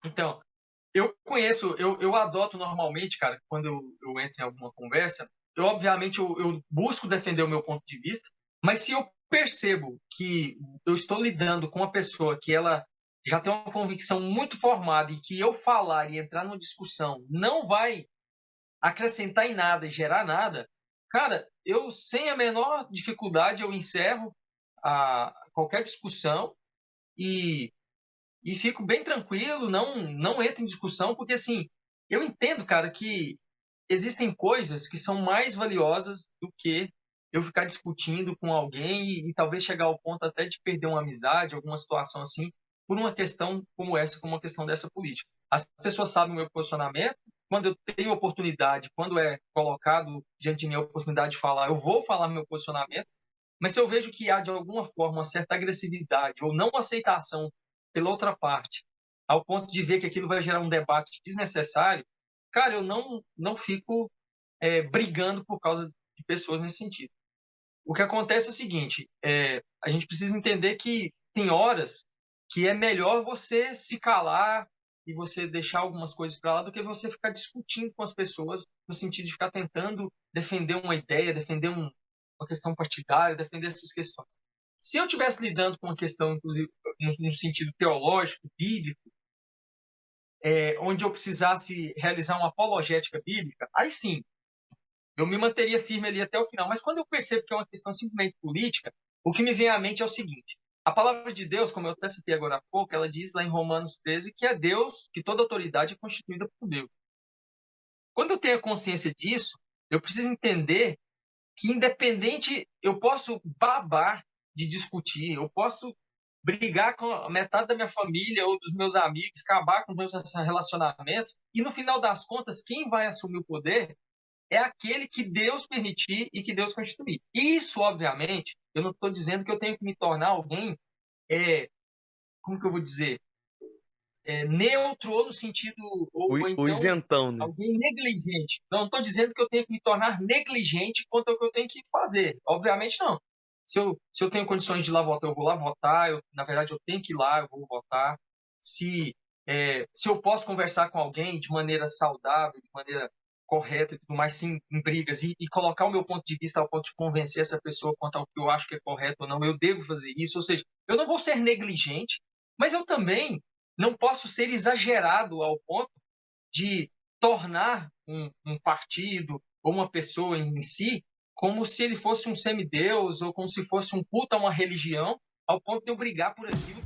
Então, eu adoto normalmente, cara, quando eu entro em alguma conversa, obviamente, eu busco defender o meu ponto de vista, mas se eu percebo que eu estou lidando com uma pessoa que ela já tem uma convicção muito formada e que eu falar e entrar numa discussão não vai acrescentar em nada e gerar nada, cara, eu sem a menor dificuldade eu encerro qualquer discussão e fico bem tranquilo, não entro em discussão, porque assim, eu entendo, cara, que existem coisas que são mais valiosas do que eu ficar discutindo com alguém e talvez chegar ao ponto até de perder uma amizade, alguma situação assim, por uma questão como essa, como uma questão dessa política. As pessoas sabem o meu posicionamento, quando eu tenho oportunidade, quando é colocado diante de mim a oportunidade de falar, eu vou falar meu posicionamento, mas se eu vejo que há, de alguma forma, uma certa agressividade ou não aceitação pela outra parte, ao ponto de ver que aquilo vai gerar um debate desnecessário, cara, eu não fico brigando por causa de pessoas nesse sentido. O que acontece é o seguinte, a gente precisa entender que tem horas que é melhor você se calar e você deixar algumas coisas para lá do que você ficar discutindo com as pessoas no sentido de ficar tentando defender uma ideia, defender uma questão partidária, defender essas questões. Se eu estivesse lidando com uma questão, inclusive, no sentido teológico, bíblico, onde eu precisasse realizar uma apologética bíblica, aí sim, eu me manteria firme ali até o final. Mas quando eu percebo que é uma questão simplesmente política, o que me vem à mente é o seguinte: a palavra de Deus, como eu até citei agora há pouco, ela diz lá em Romanos 13 que é Deus, que toda autoridade é constituída por Deus. Quando eu tenho consciência disso, eu preciso entender que, independente, eu posso babar de discutir, eu posso brigar com a metade da minha família ou dos meus amigos, acabar com meus relacionamentos, e no final das contas, quem vai assumir o poder é aquele que Deus permitir e que Deus constituir. Isso, obviamente, eu não estou dizendo que eu tenho que me tornar alguém, como que eu vou dizer, neutro ou no sentido, ou O então isentão, né. alguém negligente. Não estou dizendo que eu tenho que me tornar negligente quanto ao que eu tenho que fazer. Obviamente não. Se eu tenho condições de ir lá votar, eu vou lá votar. Na verdade, eu tenho que ir lá, eu vou votar. Se eu posso conversar com alguém de maneira saudável, de maneira correta e tudo mais, sim, em brigas, e colocar o meu ponto de vista ao ponto de convencer essa pessoa quanto ao que eu acho que é correto ou não, eu devo fazer isso. Ou seja, eu não vou ser negligente, mas eu também não posso ser exagerado ao ponto de tornar um partido ou uma pessoa em si como se ele fosse um semideus ou como se fosse um culto a uma religião, ao ponto de eu brigar por aquilo